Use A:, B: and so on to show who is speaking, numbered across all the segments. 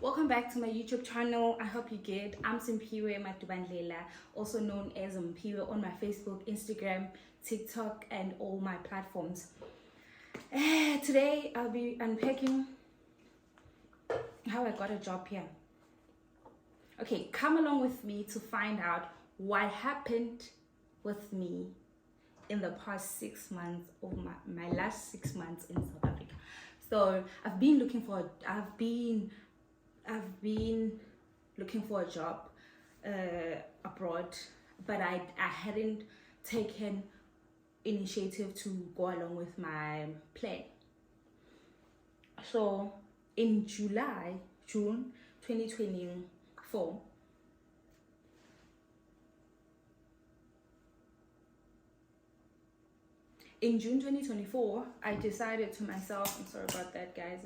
A: Welcome back to my YouTube channel. I hope you good. I'm Simpiwe Matubandlela, also known as Mpiwe on my Facebook, Instagram, TikTok, and all my platforms. Today I'll be unpacking how I got a job here. Okay, come along with me to find out what happened with me in the past 6 months of my last 6 months in South Africa. So I've been looking for a job abroad, but I hadn't taken initiative to go along with my plan. So in June 2024, in June 2024, I decided to myself, I'm sorry about that, guys,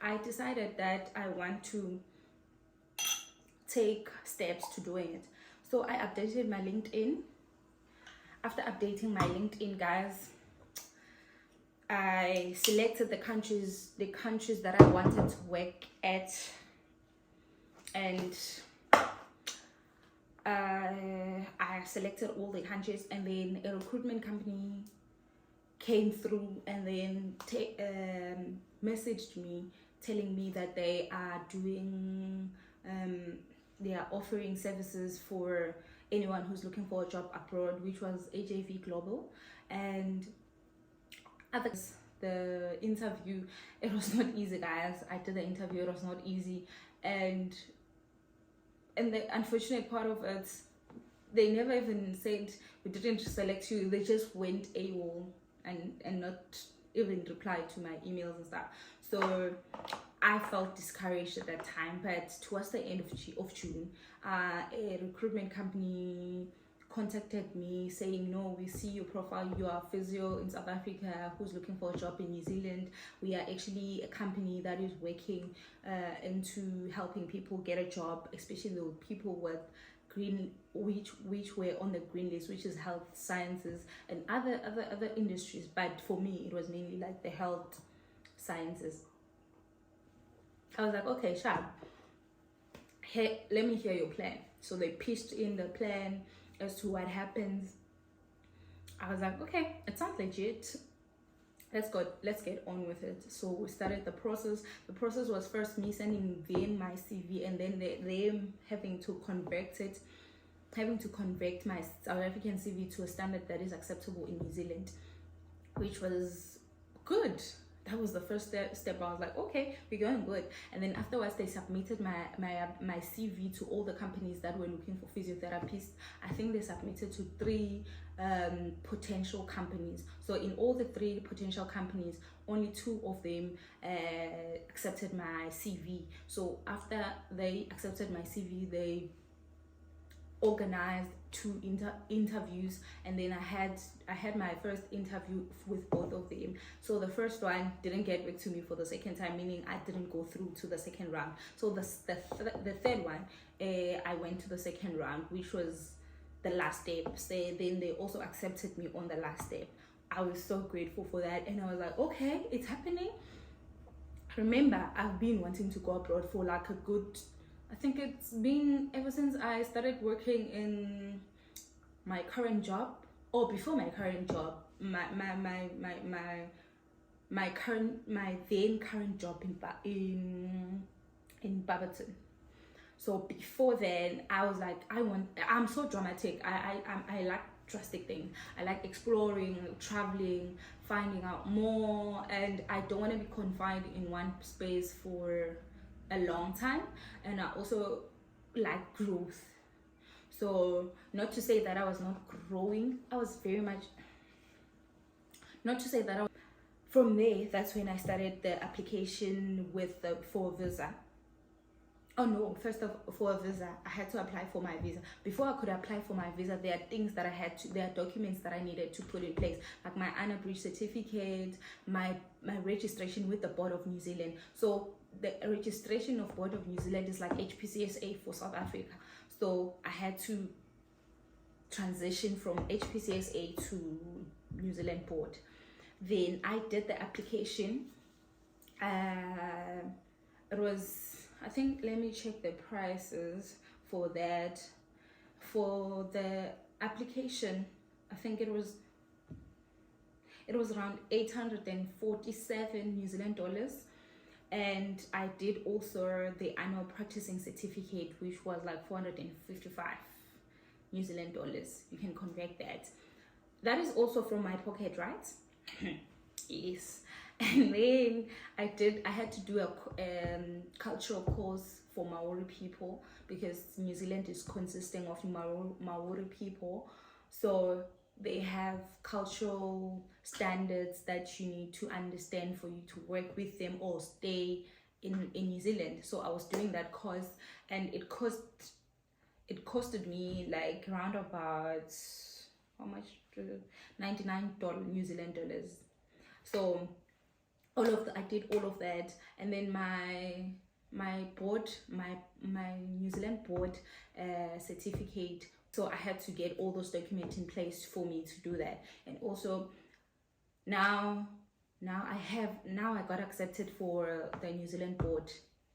A: I decided that I want to take steps to doing it. So I updated my LinkedIn. After updating my LinkedIn, guys, I selected the countries that I wanted to work at, and I selected all the countries, and then a recruitment company came through and then messaged me telling me that they are offering services for anyone who's looking for a job abroad, which was HAV Global. And the interview, it was not easy, guys. I did the interview, it was not easy, and the unfortunate part of it, they never even said we didn't select you. They just went AWOL and not even replied to my emails and stuff. So I felt discouraged at that time. But towards the end of June, a recruitment company contacted me saying, no, we see your profile, you are a physio in South Africa who's looking for a job in New Zealand. We are actually a company that is working into helping people get a job, especially the people with which were on the green list, which is health sciences and other industries. But for me, it was mainly like the health sciences. I was like, okay, sharp, hey, let me hear your plan. So they pitched in the plan as to what happens. I was like, okay, it sounds legit, let's get on with it. So we started the process. The process was first me sending them my CV, and then them having to convert my South African CV to a standard that is acceptable in New Zealand, which was good. That was the first step. I was like, okay, we're going good. And then afterwards, they submitted my CV to all the companies that were looking for physiotherapists. I think they submitted to 3 potential companies. So in all the 3 potential companies, only 2 of them accepted my CV. So after they accepted my CV, they organized 2 interviews, and then I had my first interview with both of them. So the first one didn't get back to me for the second time, meaning I didn't go through to the second round. So the third one, I went to the second round, which was the last step. So then they also accepted me on the last step. I was so grateful for that, and I was like, okay, it's happening. Remember, I've been wanting to go abroad for like a good, I think it's been ever since I started working in my current job, or before my current job, my then current job in Barberton. So before then, I was like, I'm so dramatic. I like drastic things. I like exploring, traveling, finding out more, and I don't want to be confined in one space for a long time. And I also like growth. So not to say that I was not growing, I was very much, not to say that I was. From there, that's when I started the application for a visa. Oh no, for a visa, I had to apply for my visa. Before I could apply for my visa, there are documents that I needed to put in place, like my unabridged certificate, my registration with the Board of New Zealand. So the registration of Board of New Zealand is like HPCSA for South Africa. So I had to transition from HPCSA to New Zealand Board. Then I did the application. it was, I think, let me check the prices for that. For the application, I think it was around 847 New Zealand dollars. And I did also the annual practicing certificate, which was like 455 New Zealand dollars. You can convert that. That is also from my pocket, right? Yes. And then I had to do a cultural course for Maori people, because New Zealand is consisting of Maori people. So they have cultural standards that you need to understand for you to work with them or stay in New Zealand. So I was doing that course, and it costed me like around about, how much? $99 New Zealand dollars. So I did all of that, and then my board, my New Zealand board certificate. So I had to get all those documents in place for me to do that. And also now I got accepted for the New Zealand board.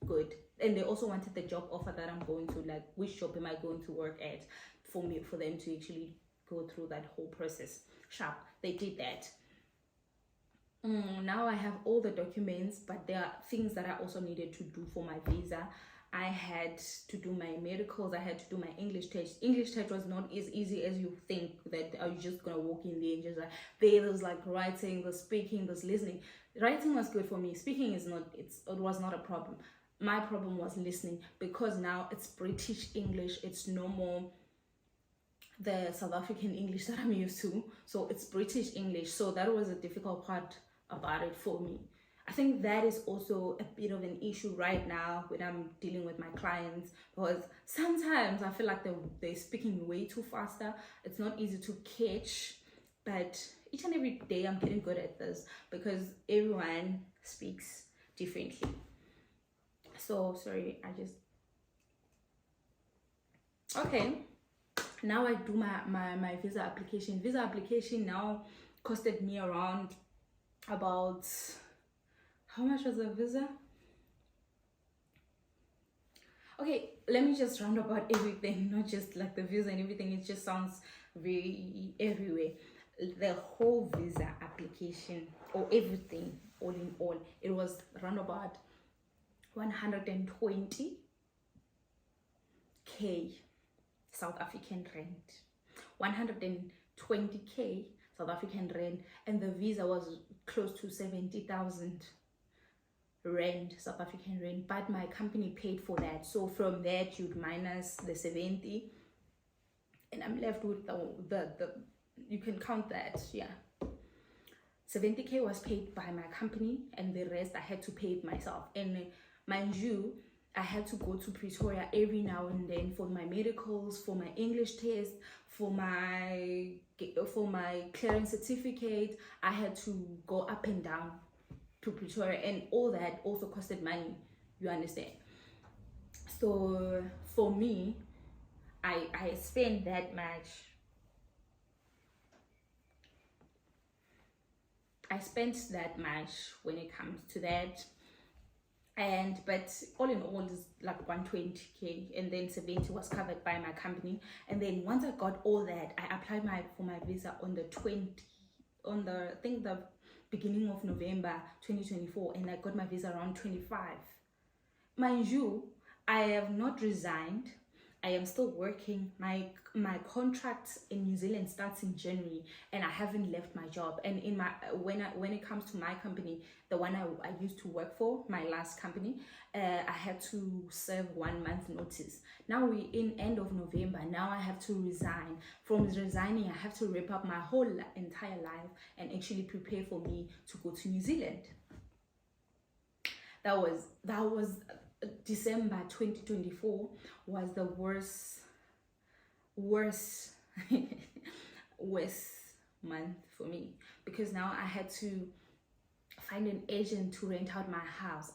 A: Good. And they also wanted the job offer that I'm going to, like, which job am I going to work at, for them to actually go through that whole process. Sharp. They did that. Now I have all the documents, but there are things that I also needed to do for my visa. I had to do my medicals. I had to do my English test. English test was not as easy as you think, that are you just gonna walk in there and just like, there's like writing, there's speaking, there's listening. Writing was good for me. Speaking is not. It was not a problem. My problem was listening, because now it's British English. It's no more the South African English that I'm used to. So it's British English. So that was a difficult part about it for me. I think that is also a bit of an issue right now when I'm dealing with my clients, because sometimes I feel like they're speaking way too faster. It's not easy to catch, but each and every day I'm getting good at this, because everyone speaks differently. So sorry, okay. Now I do my visa application. Visa application now costed me around about, how much was the visa? Okay, let me just round about everything, not just like the visa and everything. It just sounds very everywhere. The whole visa application, or everything, all in all, it was around about 120k South African rand. 120k South African rand, and the visa was close to 70,000 rand, South African rand, but my company paid for that. So from that you'd minus the 70, and I'm left with the you can count that, yeah. 70k was paid by my company, and the rest I had to pay it myself. And mind you, I had to go to Pretoria every now and then for my medicals, for my English test, for my clearance certificate. I had to go up and down to Pretoria, and all that also costed money, you understand? So for me, I spent that much. I spent that much when it comes to that. But all in all is like 120k, and then 70 was covered by my company. And then once I got all that, I applied for my visa on the I think the beginning of November 2024, and I got my visa around 25. Mind you, I have not resigned. I am still working. My contract in New Zealand starts in January, and I haven't left my job. And when it comes to my company, the one I used to work for, my last company, I had to serve 1 month notice. Now we're in end of November. Now I have to resign. From resigning, I have to wrap up my whole entire life and actually prepare for me to go to New Zealand. That was December 2024 was the worst month for me, because now I had to find an agent to rent out my house.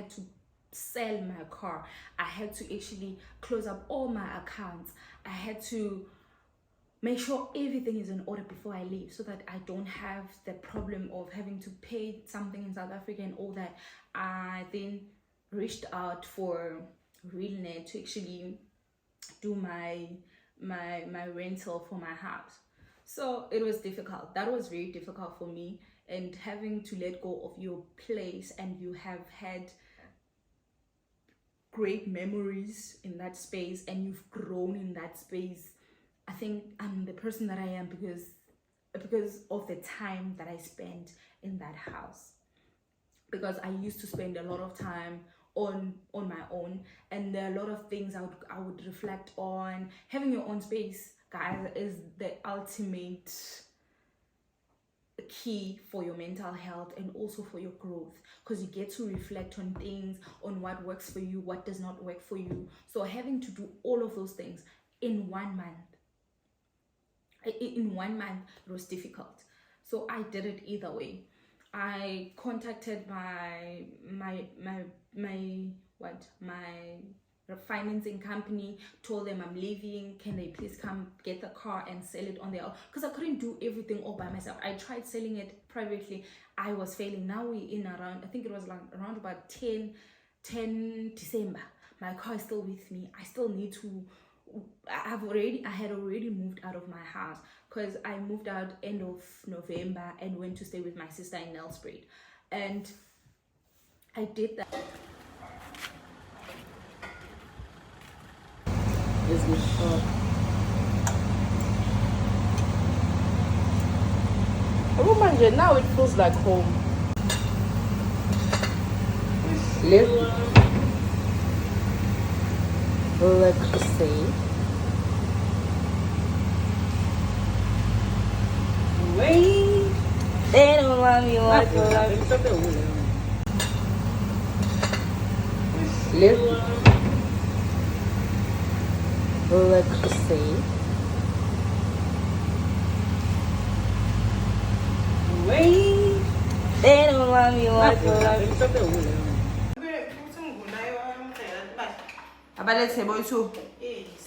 A: had to sell my car. I had to actually close up all my accounts. I had to make sure everything is in order before I leave, so that I don't have the problem of having to pay something in South Africa and all that. I then reached out for RealNet to actually do my rental for my house. So it was difficult. That was very difficult for me, and having to let go of your place, and you have had great memories in that space and you've grown in that space. I think I'm the person that I am because of the time that I spent in that house. Because I used to spend a lot of time on my own, and there are a lot of things I would reflect on. Having your own space, guys, is the ultimate key for your mental health and also for your growth, because you get to reflect on things, on what works for you, what does not work for you. So having to do all of those things in 1 month, it was difficult. So I did it either way. I contacted my financing company, told them I'm leaving, can they please come get the car and sell it on their own, because I couldn't do everything all by myself. I tried selling it privately, I was failing. Now we in around, I think it was like around about 10 December. My car is still with me. I still need to, I had already moved out of my house, because I moved out end of November and went to stay with my sister in Nelspruit, and I did that.
B: Is good. Manje, now it feels like home. Let's see. Wait. They don't love me like I love you. Let's see. Wait. They don't love me like I love you. Abalethe boyithu.
C: Yes.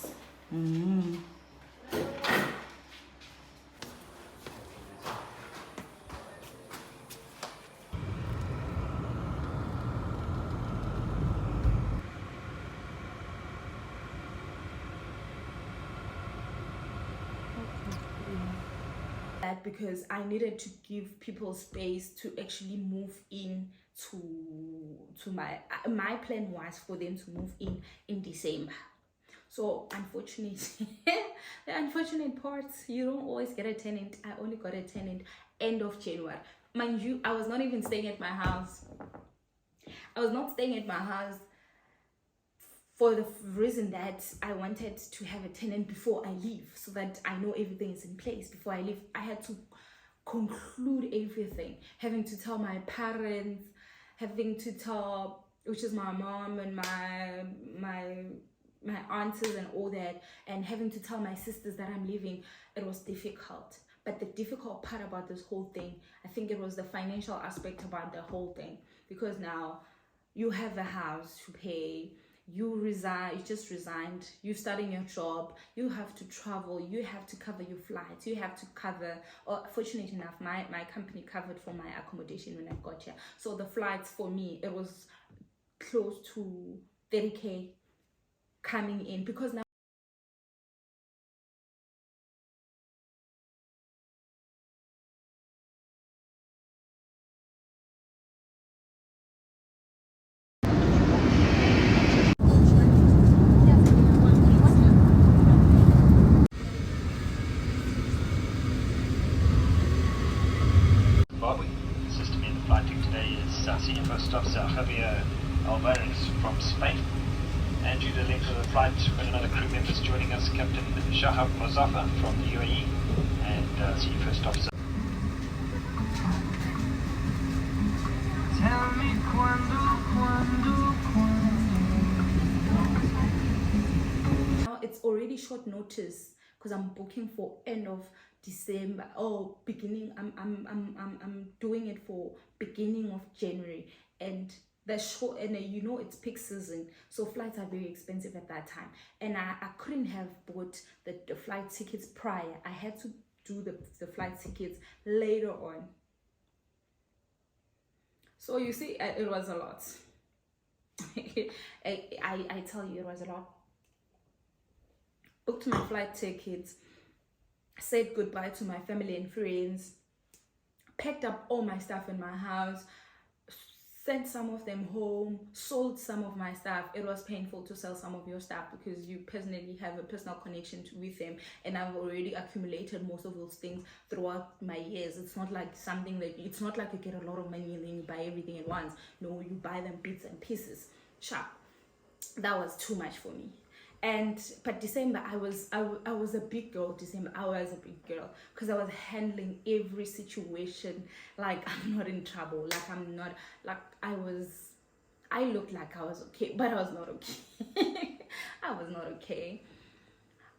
A: That because I needed to give people space to actually move in to my plan was for them to move in December. So unfortunately, the unfortunate part, you don't always get a tenant. I only got a tenant end of January. Mind you, I was not even staying at my house. I was not staying at my house for the reason that I wanted to have a tenant before I leave, so that I know everything is in place before I leave. I had to conclude everything, having to tell my parents, having to tell, which is my mom and my aunties and all that, and having to tell my sisters that I'm leaving. It was difficult. But the difficult part about this whole thing, I think it was the financial aspect about the whole thing, because now you have a house to pay, you just resigned, you're starting your job, you have to travel, you have to cover your flights, you have to cover, or fortunate enough, my company covered for my accommodation when I got here. So the flights for me, it was close to 30K coming in, because now
D: Assisting me in the flight deck today is Senior First Officer Javier Alvarez from Spain. And due to the length of the flight, we've got another crew members joining us, Captain Shahab Mozafa from the UAE and Senior First Officer. Tell me
A: now it's already short notice, because I'm booking for end of December or beginning. I'm doing it for beginning of January, and the show, and you know it's peak season, so flights are very expensive at that time, and I couldn't have bought the flight tickets prior. I had to do the flight tickets later on. So you see, it was a lot. I tell you, it was a lot. Booked my flight tickets, said goodbye to my family and friends, packed up all my stuff in my house, sent some of them home, sold some of my stuff. It was painful to sell some of your stuff because you personally have a personal connection with them, and I've already accumulated most of those things throughout my years. It's not like something that, it's not like you get a lot of money and then you buy everything at once. No, you buy them bits and pieces. Sharp. That was too much for me. But December, I was a big girl. December, I was a big girl because I was handling every situation like I'm not in trouble, like I'm not, like I looked like I was okay, but I was not okay. I was not okay.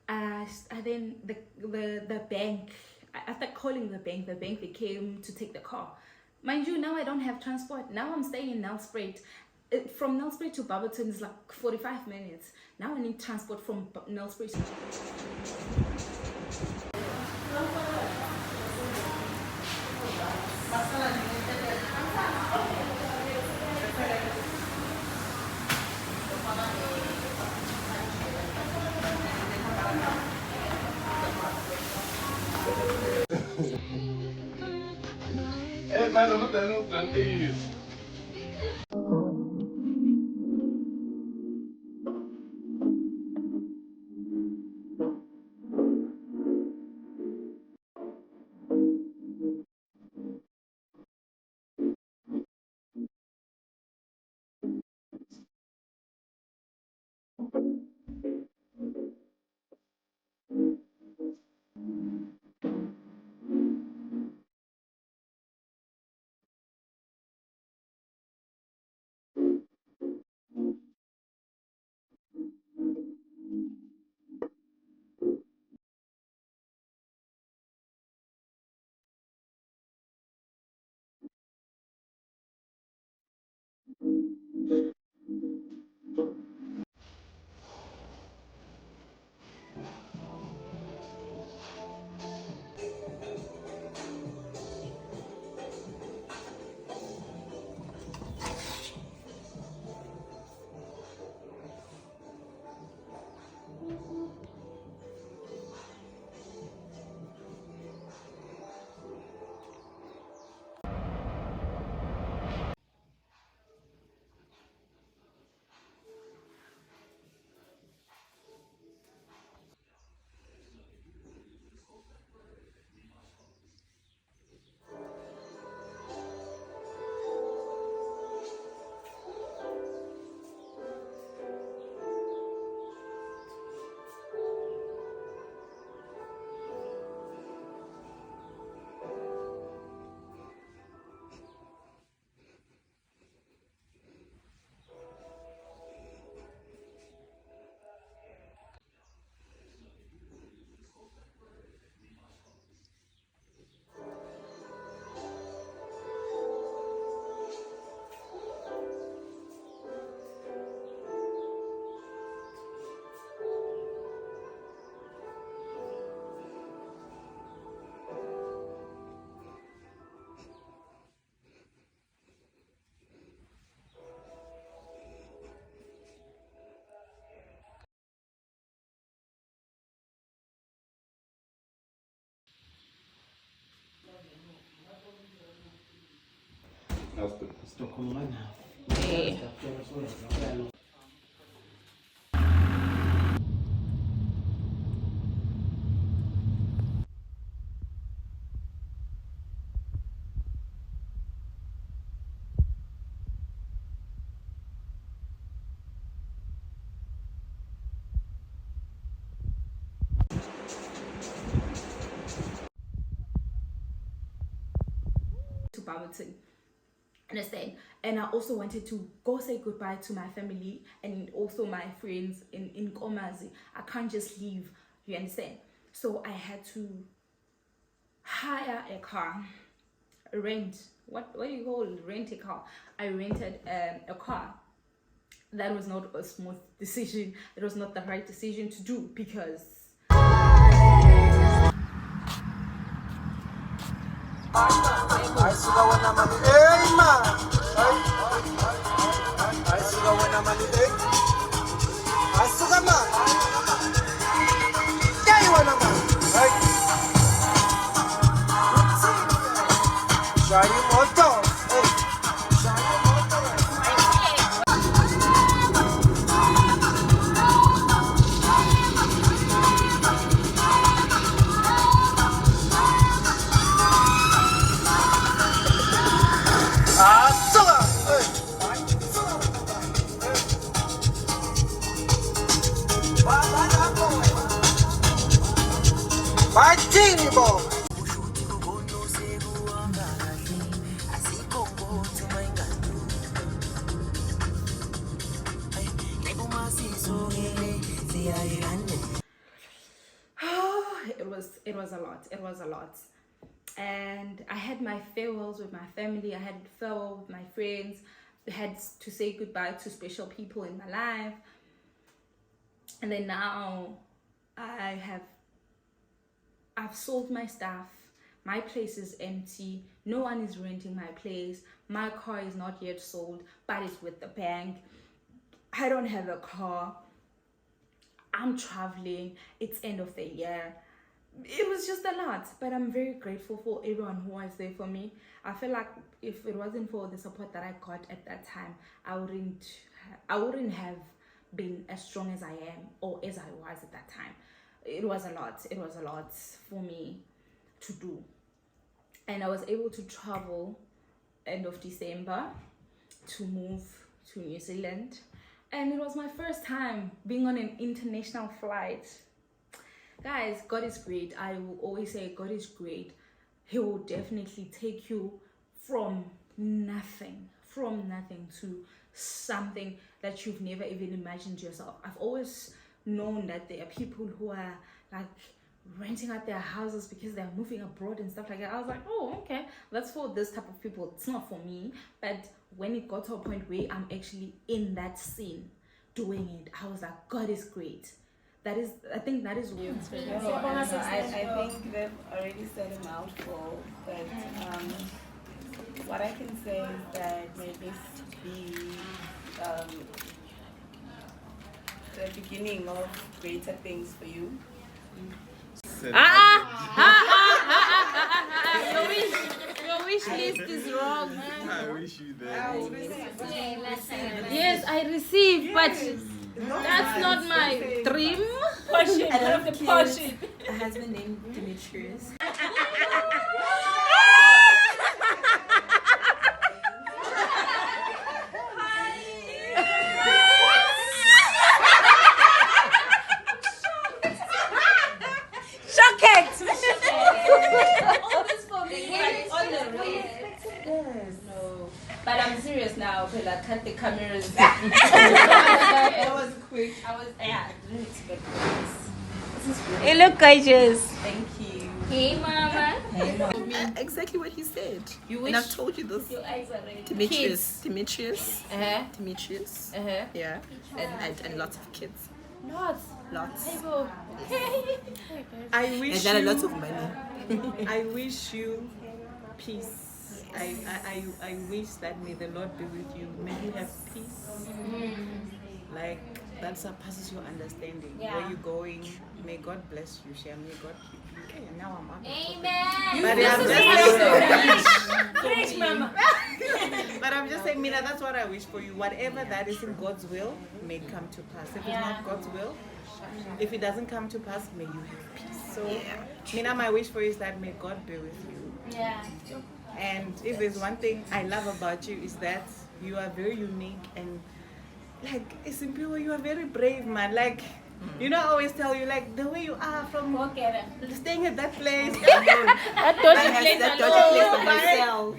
A: And then the bank, after calling the bank, they came to take the car. Mind you, now I don't have transport. Now I'm staying in Nelspruit. From Nelspruit to Barberton is like 45 minutes. Now I need transport from Nelspruit to
C: Ma non ho tanti. Sto con una
A: Barberton. Understand? And I also wanted to go say goodbye to my family and also my friends in Komazi. I can't just leave, you understand? So I had to hire a car, rent what do you call it? Rent a car. I rented a car. That was not a smooth decision. It was not the right decision to do because it was a lot. It was a lot. And I had my farewells with my family. I had farewell with my friends. I had to say goodbye to special people in my life. And then now I've sold my stuff. My place is empty. No one is renting my place. My car is not yet sold, but it's with the bank. I don't have a car. I'm traveling. It's end of the year. It was just a lot, but I'm very grateful for everyone who was there for me. I feel like if it wasn't for the support that I got at that time, I wouldn't have been as strong as I am or as I was at that time. It was a lot for me to do, and I was able to travel end of December to move to New Zealand, and it was my first time being on an international flight. Guys, God is great. I will always say God is great. He will definitely take you from nothing to something that you've never even imagined yourself. I've always known that there are people who are like renting out their houses because they're moving abroad and stuff like that. I was like, oh, okay, that's for this type of people. It's not for me. But when it got to a point where I'm actually in that scene doing it, I was like, God is great. I think that is weird.
B: I think they've already said a mouthful, but what I can say is that may this be the beginning of greater things for you.
A: Your wish list is wrong.
C: I wish you that.
A: Yes, I received, but that's not my dream.
B: Portion,
E: I love
B: the
E: the
B: portion.
E: A husband named Demetrius.
A: But I'm serious now, because I cut the cameras.
B: It was quick.
A: I didn't expect this. This is really
B: You look gorgeous.
A: Thank you.
B: Hey, mama.
E: Exactly what he said.
A: You
E: And
A: wish
E: I've told you this.
B: Your eyes are red.
E: Demetrius.
A: Uh-huh.
E: Demetrius.
A: Uh-huh.
E: Yeah. And lots of kids.
A: Lots.
E: Lots.
F: I wish
E: And a
F: you,
E: lot of money.
F: I wish you peace. I wish that may the Lord be with you. May you have peace. Like that surpasses your understanding.
B: Yeah.
F: Where you going? May God bless you, Shia. May God keep you. Okay, now I'm out.
B: Amen.
F: But I'm just saying, Mina, that's what I wish for you. Whatever that is in God's will, may come to pass. If it's not God's will, if it doesn't come to pass, may you have peace. So, Mina, my wish for you is that may God be with you.
B: Yeah.
F: And if there's one thing I love about you is that you are very unique and like Simpiwe, you are very brave, man. Like, you know, I always tell you, like, the way you are from staying at that place.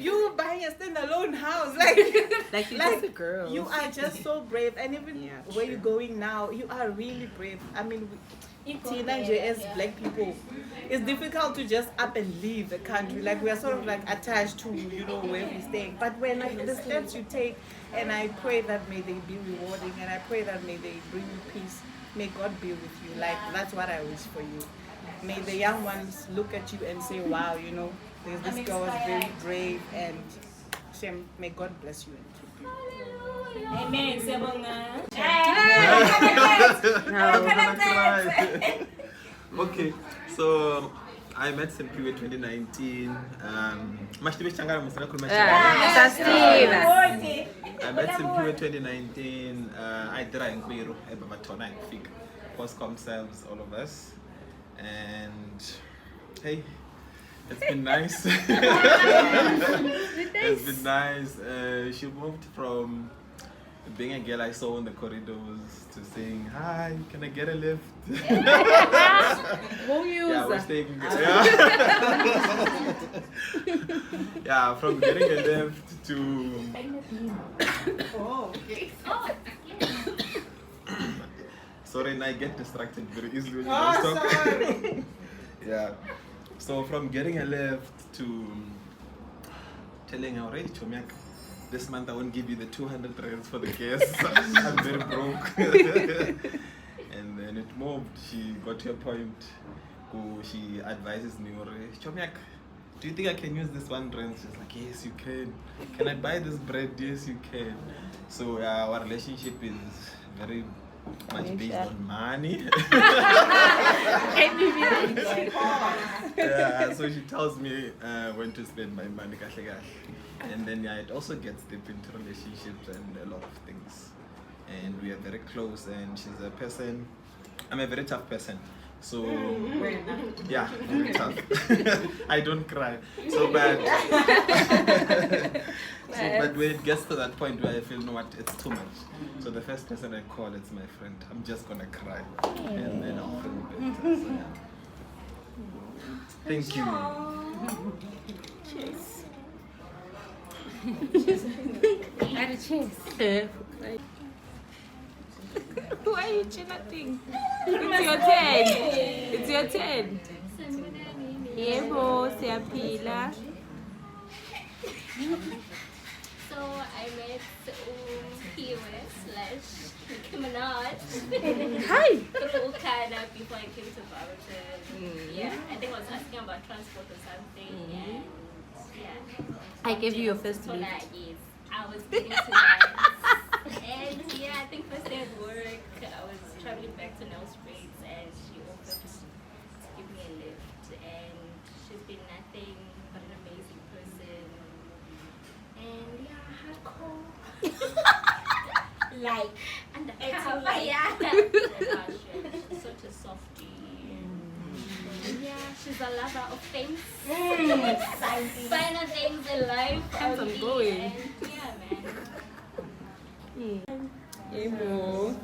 F: You buying a standalone house.
E: Like you're just a girl.
F: You are just so brave. And even where you're going now, you are really brave. I mean, teenager as black people, it's difficult to just up and leave the country. Like we are sort of like attached to, you know, where we're staying. But when the steps you take, and I pray that may they be rewarding, and I pray that may they bring you peace. May God be with you. Like that's what I wish for you. May the young ones look at you and say, wow, you know, this girl was very brave, and Shem, may God bless you and keep you.
B: Amen.
G: Okay, so I met Simpiwe 2019. I met Simpiwe 2019. I did a inquiry about Tona and Fig, post-com selves, all of us. And hey, it's been nice. It's been nice. She moved from being a girl I saw in the corridors to saying, hi, can I get a lift? Yeah, we're staying. Yeah, from getting a lift to.
F: Oh, okay.
G: Sorry, and I get distracted very easily when you
F: Oh,
G: guys talk.
F: sorry.
G: Yeah. So from getting a lift to telling her, hey, Chomiak, this month I won't give you the 200 rands for the gas. I'm very broke. And then it moved. She got to a point who she advises me, Chomiak, do you think I can use this 1 rand? She's like, yes, you can. Can I buy this bread? Yes, you can. So our relationship is very much based on money. Yeah, so she tells me when to spend my money. And then yeah, it also gets deep into relationships and a lot of things. And we are very close, and she's a person, I'm a very tough person. So yeah, very tough. I don't cry. So bad. But when it gets to that point where I feel, no, what, it's too much. So the first person I call, it's my friend. I'm just gonna cry, and then I'll feel better. So, yeah. Thank you.
A: Cheers. And a cheers.
E: Why are you chatting? It's your turn. It's your turn. Yebo, siyaphila.
H: So I met Nicki Minaj
E: Hi.
H: through Canada before I came to Barberton. Yeah, I think I was asking about transport or something. And yeah.
E: I gave you your first lift.
H: Yes, I was getting to that. And yeah, I think first day at work, I was traveling back to Nelspruit, and she offered to give me a lift. And she's been nothing but an amazing person. And yeah, hardcore. Like undercover, yeah. She's such a softie. Yeah, she's a lover of things. Finer things in life.
E: Hands on going.
H: And yeah, man.
E: Yebo.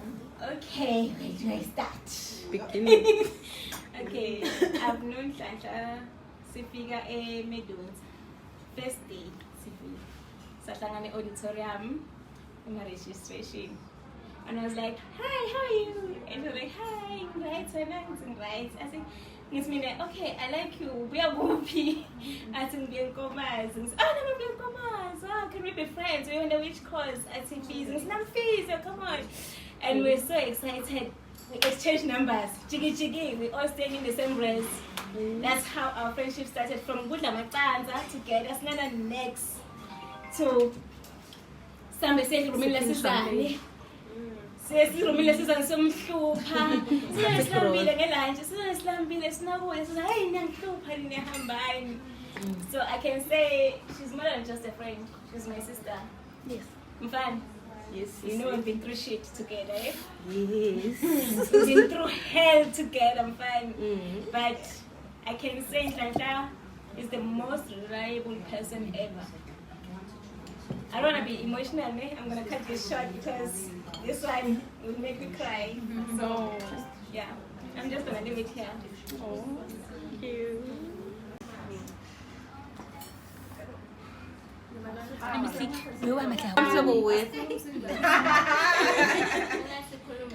B: Okay, where do I start?
E: Beginning.
B: Okay, I've known Shasha Sifika Meadows. First day, Sifika. Satangani auditorium in my registration. And I was like, hi, how are you? And they were like, hi, right, so and right. I said, it's me like, okay, I like you. We are Whoopi. I said, we are Gomas. And oh, no, we are Gomas. Oh, can we be friends? We wonder which course. I said, fees. And I'm fees. Oh, come on. And we're so excited. We exchanged numbers. Jiggy, jiggy. We all staying in the same race. That's how our friendship started. From Good Lamatanza to get us next to Sambe says, Rumila Sisani. Says Rumila Sisani, some Shupa. Says Lambile, Galange. Says Lambile, Snow. Says, I am Shupa in the Hambine. So I can say she's more than just a friend. She's my sister.
E: Yes.
B: I'm fine.
E: Yes.
B: You know we've been through shit together, eh?
E: Yes.
B: We've been through hell together, I'm fine. But I can say Shasha is the most reliable person ever. I don't want to be emotional, eh? I'm going to cut this short because this one will make me cry. So, yeah, I'm just going to leave it here.
E: Oh, thank you.
H: Let me see.
E: Who am I comfortable with?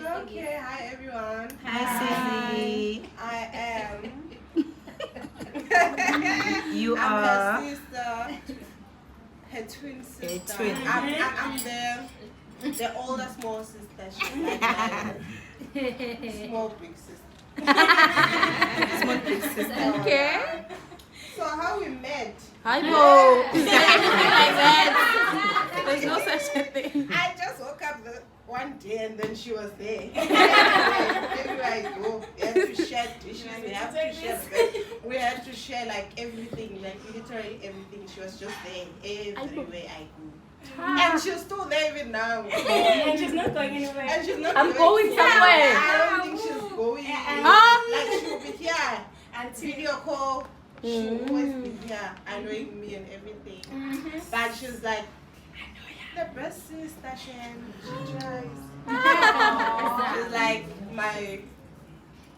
I: Okay, hi everyone.
F: Hi, Sissy.
I: I am.
F: You
I: I'm
F: are
I: her sister, her twin sister.
F: twin.
I: I'm the older small sister. She's like my small big sister.
F: small big sister.
E: Okay.
I: So how we met?
E: Hi, Bo. Like that. There's no such a thing.
I: I just woke up one day and then she was there. Everywhere I go, we have to share dishes. We have to share like everything, like literally everything. She was just there everywhere I go. And she's still there even now.
B: And she's not going anywhere.
I: And she's not
E: I'm going somewhere.
I: I don't think she's going. Like she'll be here and video call. She'll always be here, annoying me and everything. But she's like, the best sister, Shem. She tries. She's like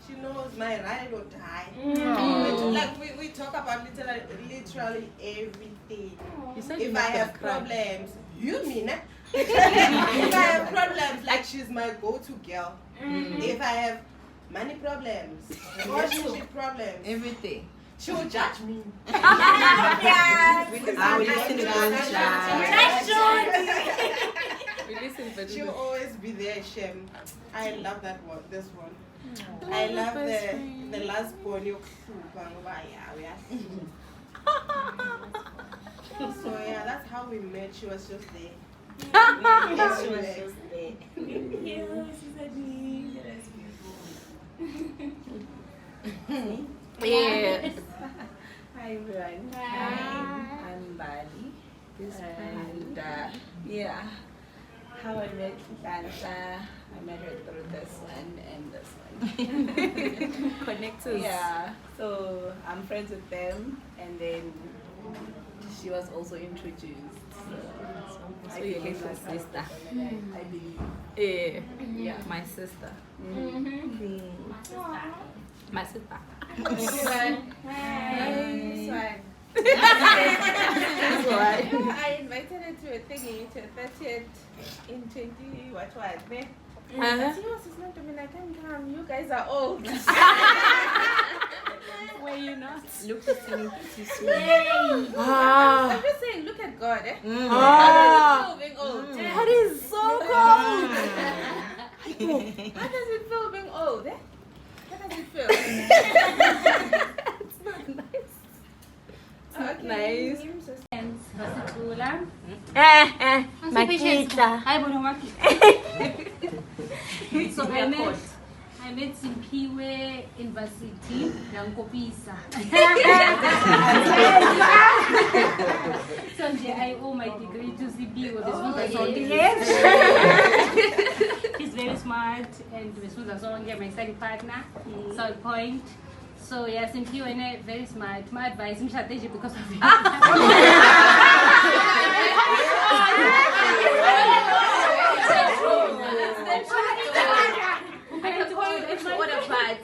I: she knows my ride or die. Like we talk about literally everything. If I have problems, you mean it? If I have problems, like she's my go-to girl. If I have money problems, relationship problems,
E: Everything.
I: she will judge me.
F: I will listen to
E: We listen, but
I: She'll always be there, Shem. I love that one. This one. I love the last one. So yeah, that's how we met. She was just there. Yes, she was just there.
E: yeah.
F: Hi everyone. I'm Bali. And yeah, how I met Mzansi. I met her through this one and this one.
E: Connectors.
F: Yeah, so I'm friends with them, and then she was also introduced. So
E: So you get your sister.
F: I believe.
E: Yeah.
F: Yeah.
E: My sister. My sister.
F: This one.
E: That's why.
F: I invited her to a thingy, to a 30th in 20, what was it?
E: Uh-huh.
F: She was not to me, I can't come, you guys are old.
E: Were you not?
F: Look at me,
E: Ah.
F: I'm just saying, look at God, eh?
E: Ah.
F: Being old.
E: That is so cold.
F: How does it feel being old, eh? How does it feel?
E: It's not nice.
F: Okay.
E: Nice.
B: Basitula.
E: Makita.
B: Hi, Bonamaki. So I met Simpiwe University, Dankopisa. So I owe my degree to Simpiwe. He's very smart and my study partner. So point. So yes, Simpiwe very smart. My advice, I'm strategic because of it.
H: What a part.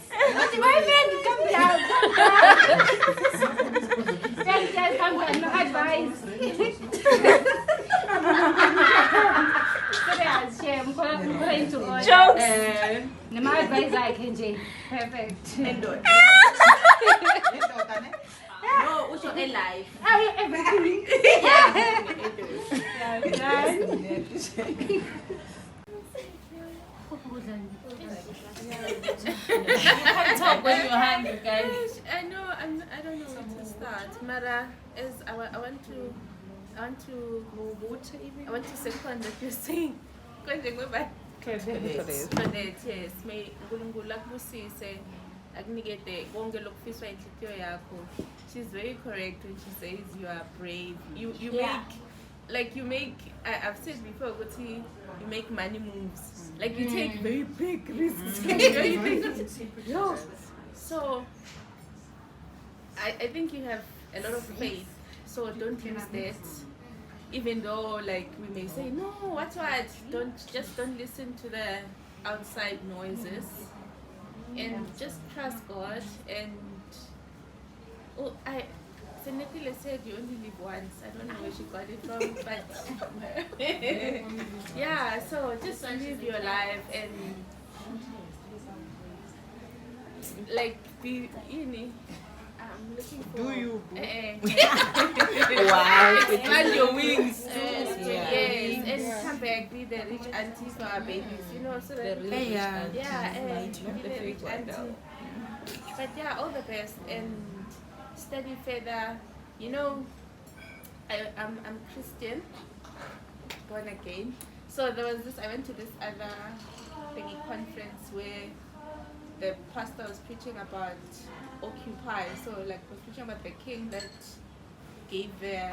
B: My friend, come down. Just come down, no advice.
E: Jokes.
B: My advice like NJ. Perfect.
H: No, we should end life.
B: Everything.
H: You can't talk when you're hungry, guys.
F: I know, I don't know where to start. Mara, I want to second that you're saying. Connect, yes. May uNkulunkulu akubusise akunikete konke lokufiswa inhliziyo yakho. She's very correct when she says you are brave. You make I've said before, Goti, you make money moves. Like you take very big risks. So I think you have a lot of faith. So don't lose that. Even though like we may say no, what? Don't listen to the outside noises, and just trust God. And Senepile said you only live once. I don't know where she got it from, but yeah. So just live your life and
E: Like be ini. I'm looking for.
F: Do you?
E: Wow. Expand your wings.
A: Yeah.
E: Yes, and come back, be the rich auntie for our babies, you know, so that
A: The really rich auntie.
E: be the rich auntie. But yeah, all the best and study further. You know, I'm Christian, born again. So there was this. I went to this other thingy conference where the pastor was preaching about Occupy. So like was preaching about the king that gave the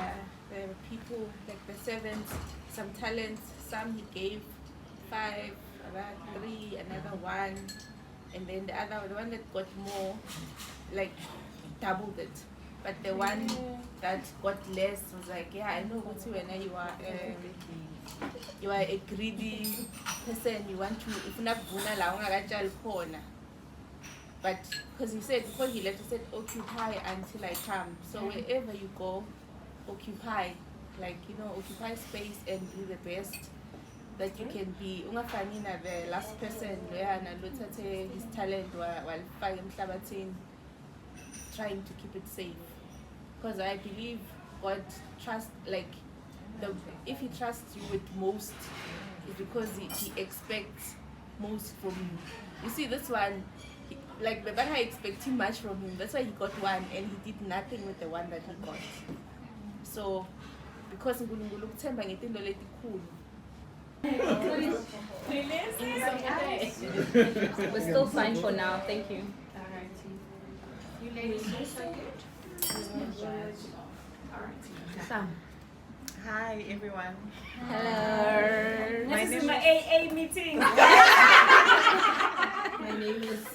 E: people, like the servants, some talents. Some he gave 5, about 3, another 1, and then the one that got more, like doubled it. But the one that got less was like, yeah, I know what you and you are a greedy person. You want to, if not buna la ungakatshali khona. But because he said before he left, he said occupy until I come. So wherever you go, occupy, like occupy space and be the best that you can be. Ungafani na the last person where na luthathe his talent while emhlabathini, trying to keep it safe. Because I believe God trusts, like if He trusts you with most, it's because He expects most from you. You see, this one, like the I expect too much from him. That's why he got 1 and he did nothing with the 1 that he got. So because uNkulunkulu ukuthemba ngezinto letikhulu.
A: We're still fine for now. Thank you.
B: You ladies are so good.
A: Sam.
F: Hi everyone.
A: Hello.
F: My
B: This is
F: name
B: my
F: is-
B: AA meeting.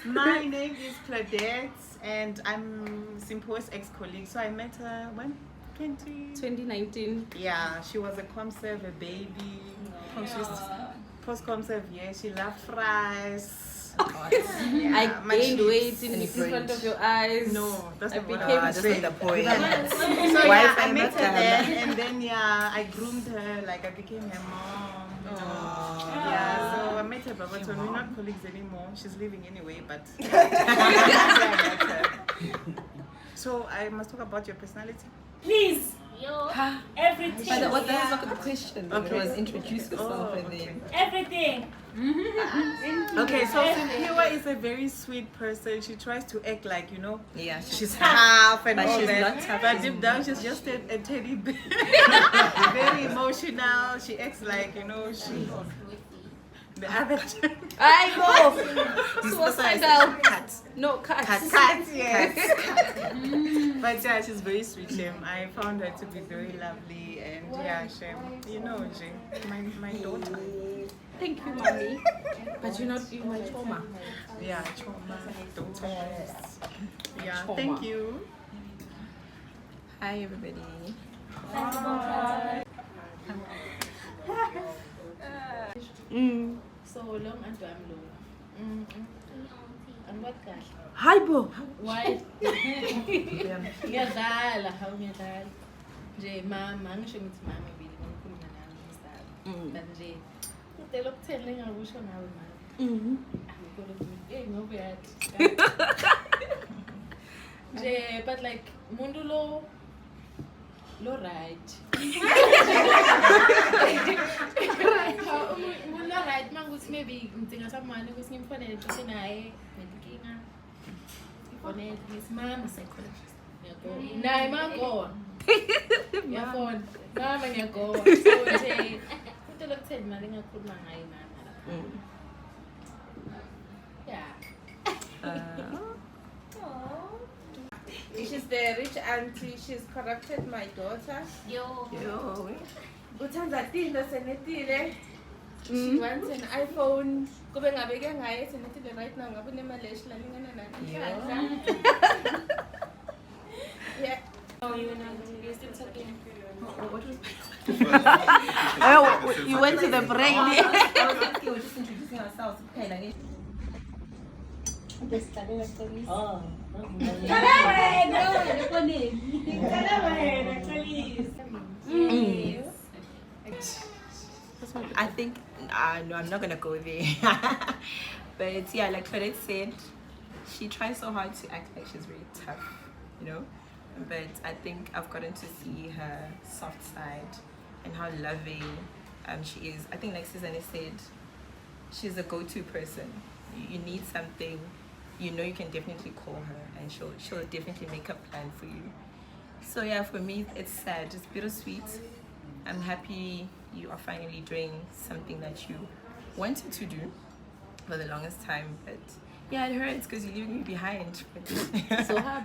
F: My name is Claudette, and I'm Simpo's ex-colleague. So I met her when
A: 2019.
F: Yeah, she was a comserve, a baby. She's post-comserve. Yeah, she loved fries.
A: I gained weight in front of your eyes.
F: No, that's
A: I
F: not what
A: became
F: I
J: That's not the point.
F: So yeah, I met her there, and then I groomed her, like I became her mom. Yeah, so I met her, but we're not colleagues anymore. She's leaving anyway, but so I must talk about your personality.
B: Please. Everything.
J: What the hell's not the question?
F: Okay.
J: It was introduce yourself and then.
B: Everything.
F: Okay, so Simpiwa is a very sweet person. She tries to act like,
J: Yeah,
F: she's tough and
J: But
F: all
J: she's
F: that.
J: not tough
F: But deep down, she's just a teddy bear. Very emotional. She acts like, she. The other.
A: I go. Suicidal.
J: Cut.
A: No, cut.
F: Cat, yes. But yeah, she's very sweet. I found her to be very lovely, and yeah, she, my daughter.
A: Thank you, mommy. But you're my trauma.
F: Yeah, trauma, daughter. Yeah,
A: Trauma.
F: thank you.
J: Hi everybody.
B: So long and I'm long. And what guy?
A: Hi, Bo.
B: Why? Ngiyadlala, hawu ngiyadlala. Nje mama, angisho ngithi mama vile ngikhuluma nawe ngisizalo. But nje ngicela ukutheni lengakusho nawe mama. Ngikole ukuthi ngobe yathi. Nje but like umuntu lo right. Umuntu lo right manguthi maybe ngidinga samani ukuthi ngimfonele ukuthi naye nginkinga. Ngifonele ngisimama psychologist. Ngiyagona. Naye mangona. Ngiyafona. Mama ngiyagona. So nje into lokutheni mali ngakhuluma ngayo mama. Yeah.
E: She's the rich auntie. She's corrupted my daughter.
H: Yo.
E: Uthanza tinto senetile. She wants an iPhone. Kube ngabeke ngaye senetile right now ngabe unemali eshilalingana nayo. Yeah.
B: Oh, you're still talking.
J: You went to the brain.
A: We were just introducing ourselves. Okay,
J: I think no, I'm not gonna go there. But yeah, like Fredette said, she tries so hard to act like she's very tough, you know. But I think I've gotten to see her soft side and how loving she is. I think like Susanne said, she's a go-to person. You need something, you know, you can definitely call her and she'll definitely make a plan for you. So yeah, for me it's sad, it's bittersweet. I'm happy you are finally doing something that you wanted to do for the longest time, but yeah, it hurts because you're leaving me behind.
A: So hard.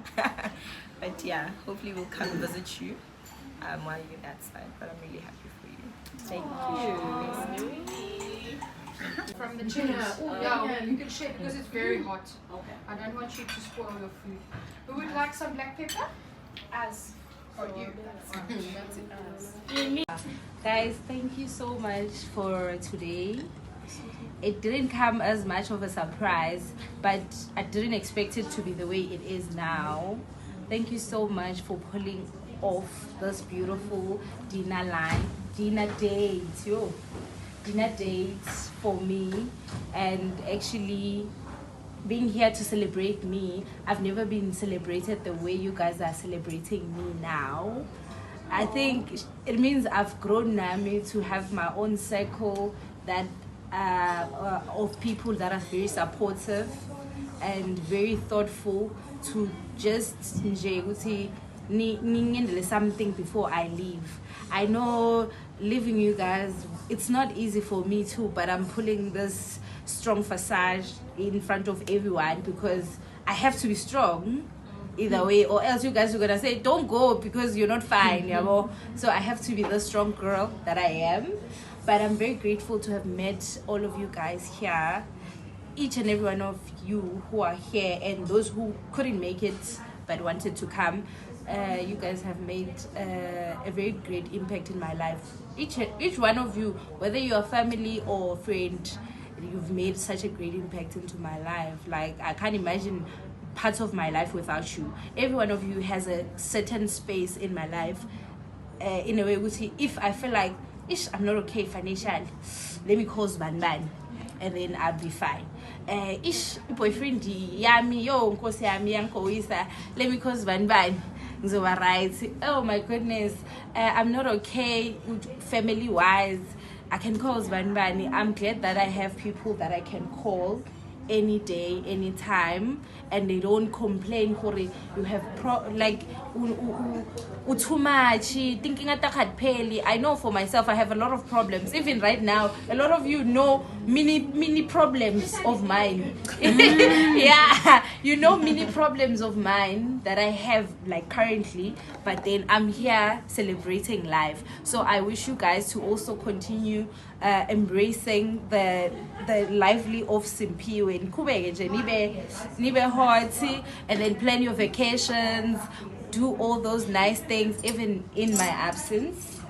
J: But yeah, hopefully we'll come visit you while you're that side. But I'm really happy for you. Thank you.
K: From the chilies. Yeah, you can share because it's very hot. Okay. I don't want you to spoil your food. Who would like some black pepper? As for you.
A: Guys, thank you so much for today. It didn't come as much of a surprise, but I didn't expect it to be the way it is now. Thank you so much for pulling off this beautiful dinner dates for me, and actually being here to celebrate me. I've never been celebrated the way you guys are celebrating me now. I think it means I've grown Nami to have my own circle that of people that are very supportive and very thoughtful to just something before I leave. I know leaving you guys, it's not easy for me too, but I'm pulling this strong facade in front of everyone because I have to be strong either way, or else you guys are gonna say don't go because you're not fine. So I have to be the strong girl that I am. But I'm very grateful to have met all of you guys here, each and every one of you who are here, and those who couldn't make it but wanted to come. You guys have made a very great impact in my life. Each one of you, whether you're family or friend, you've made such a great impact into my life. Like, I can't imagine parts of my life without you. Every one of you has a certain space in my life. In a way, if I feel like I'm not okay financially, let me call Banban and then I'll be fine. Boyfriend yami yo nkosi yami yankoisa, let me call Banban. Right. Oh my goodness, I'm not okay family wise. I can call Banban. I'm glad that I have people that I can call any day, anytime, and they don't complain. You have too much thinking at the I know for myself I have a lot of problems. Even right now, a lot of you know mini problems of mine. Yeah, you know mini problems of mine that I have like currently, but then I'm here celebrating life. So I wish you guys to also continue embracing the lively of Simpiwe nibe hot, and then plan your vacations, do all those nice things even in my absence.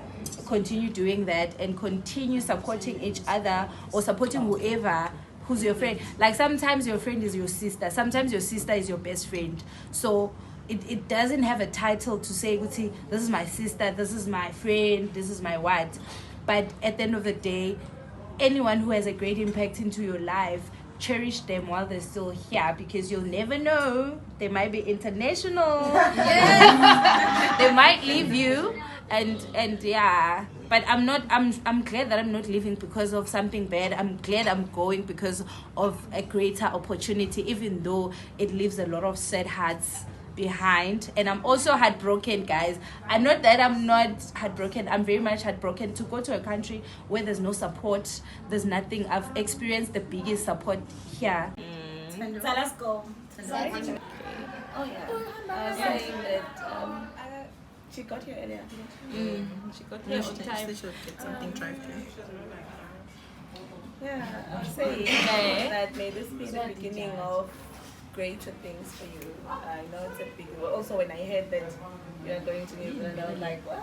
A: Continue doing that and continue supporting each other or supporting whoever who's your friend. Like, sometimes your friend is your sister, sometimes your sister is your best friend. So it doesn't have a title to say, this is my sister, this is my friend, this is my what. But at the end of the day, anyone who has a great impact into your life, cherish them while they're still here, because you'll never know, they might be international. They might leave you, and yeah. But I'm glad that I'm not leaving because of something bad. I'm glad I'm going because of a greater opportunity, even though it leaves a lot of sad hearts behind. And I'm also heartbroken, guys. And not that I'm not heartbroken, I'm very much heartbroken to go to a country where there's no support, there's nothing. I've experienced the biggest support here.
B: So let's go. Sorry.
E: Oh yeah, I was saying that she got here earlier.
J: She got here on time. She should get something drive-through.
E: Yeah, I was saying that may this be the beginning of greater things for you. I know it's a big deal. Also, when I heard that you are going to New Zealand, I was like, what?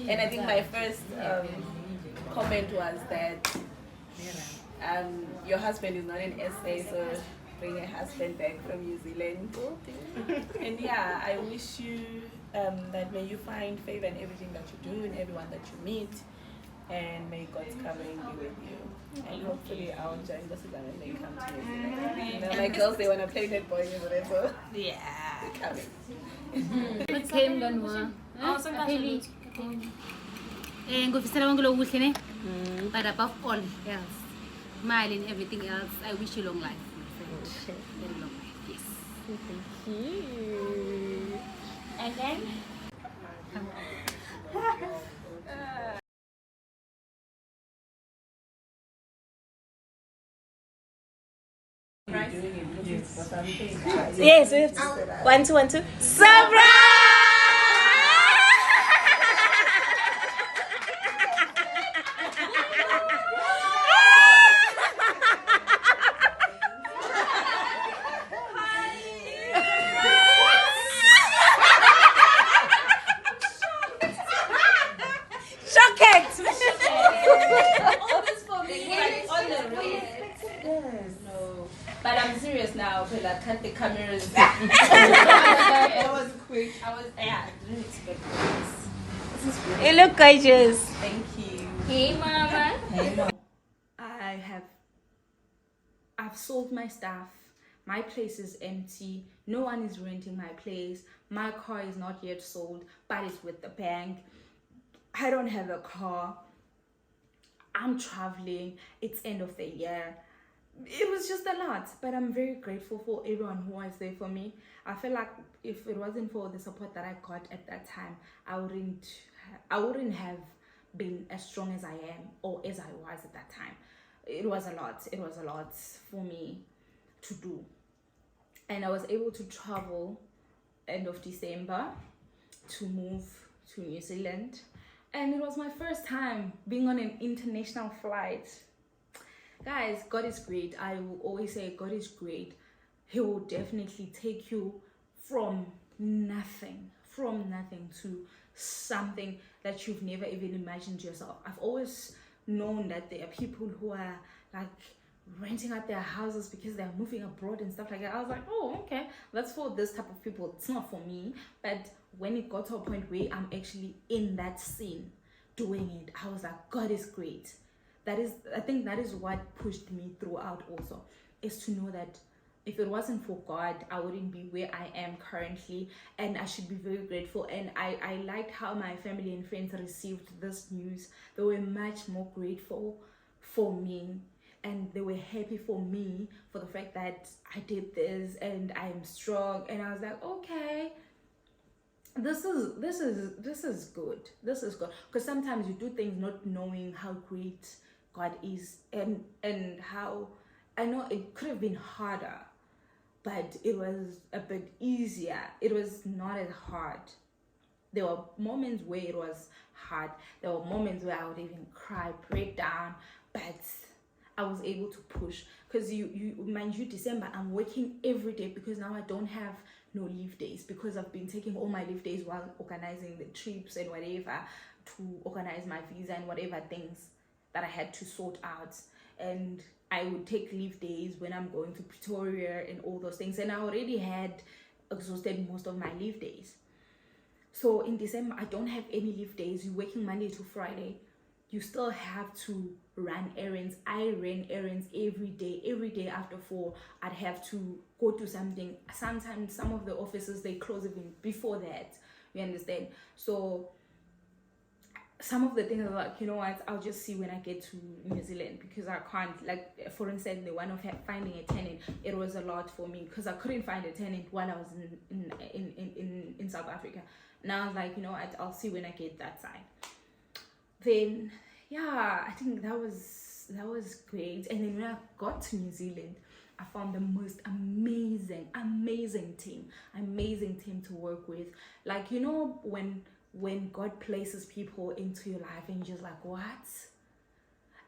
E: And I think my first comment was that your husband is not in SA, so bring your husband back from New Zealand. And yeah, I wish you that may you find favor in everything that you do and everyone that you meet.
J: and may God's covering be with you. And hopefully I'll join the Sudan when they come to New Zealand. You know, my girls, they want to play netball in New Zealand, so
H: Yeah.
J: they're coming.
H: What came done more? Ngofisela konke lokuhle ne? But above all else, smile and everything else, I wish you long life, my friend. Very long life, yes.
J: Thank you.
H: And then?
J: Yes, 1, 2, 1, 2. Surprise!
B: But I'm serious now because I cut the cameras.
I: That was quick.
B: I didn't expect this. This is really
J: You look gorgeous.
B: Thank you.
H: Hey, mama.
A: I've sold my stuff. My place is empty. No one is renting my place. My car is not yet sold, but it's with the bank. I don't have a car. I'm traveling. It's end of the year. It was just a lot, but I'm very grateful for everyone who was there for me. I feel like if it wasn't for the support that I got at that time, I wouldn't have been as strong as I am or as I was at that time. It was a lot for me to do, and I was able to travel end of December to move to New Zealand, and it was my first time being on an international flight. Guys, God is great. I will always say God is great. He will definitely take you from nothing to something that you've never even imagined yourself. I've always known that there are people who are like renting out their houses because they're moving abroad and stuff like that. I was like, oh, okay, that's for this type of people. It's not for me. But when it got to a point where I'm actually in that scene doing it, I was like, God is great. I think that is what pushed me throughout also, is to know that if it wasn't for God, I wouldn't be where I am currently, and I should be very grateful. And I liked how my family and friends received this news. They were much more grateful for me, and they were happy for me for the fact that I did this and I am strong. And I was like, okay, this is good. This is good, because sometimes you do things not knowing how great God is, and how I know it could have been harder, but it was a bit easier. It was not as hard. There were moments where it was hard. There were moments where I would even cry, break down, but I was able to push. Because you mind you, December, I'm working every day because now I don't have no leave days, because I've been taking all my leave days while organizing the trips and whatever, to organize my visa and whatever things that I had to sort out. And I would take leave days when I'm going to Pretoria and all those things, and I already had exhausted most of my leave days. So in December, I don't have any leave days. You're working Monday to Friday. You still have to run errands. I ran errands every day. Every day after 4, I'd have to go to something. Sometimes some of the offices, they close even before that. You understand? So some of the things are like, you know what, I'll just see when I get to New Zealand, because I can't, like, for instance, the one of finding a tenant, it was a lot for me because I couldn't find a tenant while I was in South Africa. Now I was like, you know what, I'll see when I get that side. Then yeah, I think that was great. And then when I got to New Zealand, I found the most amazing team to work with. Like, you know, when God places people into your life and you're just like, what?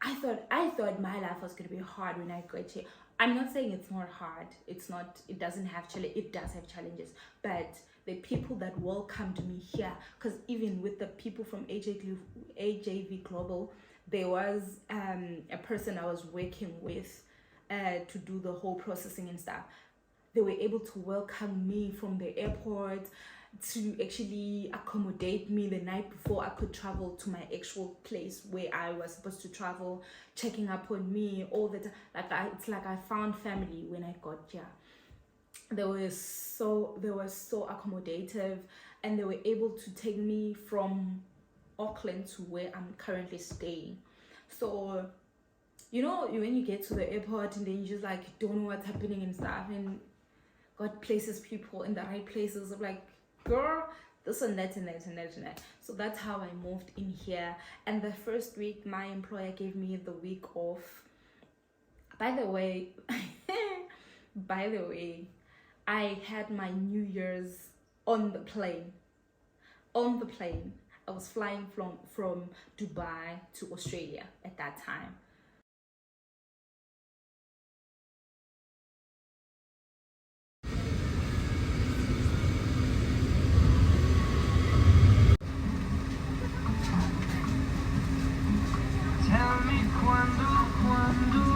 A: I thought my life was going to be hard when I got here. I'm not saying it's not hard. It does have challenges, but the people that welcomed me here, because even with the people from AJV Global, there was a person I was working with to do the whole processing and stuff. they were able to welcome me from the airport, to actually accommodate me the night before I could travel to my actual place where I was supposed to travel, checking up on me all the time. It's like I found family when I got here. They were so accommodative, and they were able to take me from Auckland to where I'm currently staying. So, you know, when you get to the airport and then you just like don't know what's happening and stuff, and God places people in the right places, of like, girl, this and that and that and that and that. So that's how I moved in here. And the first week, my employer gave me the week off. By the way, I had my New Year's on the plane. I was flying from Dubai to Australia at that time.
L: Tell me quando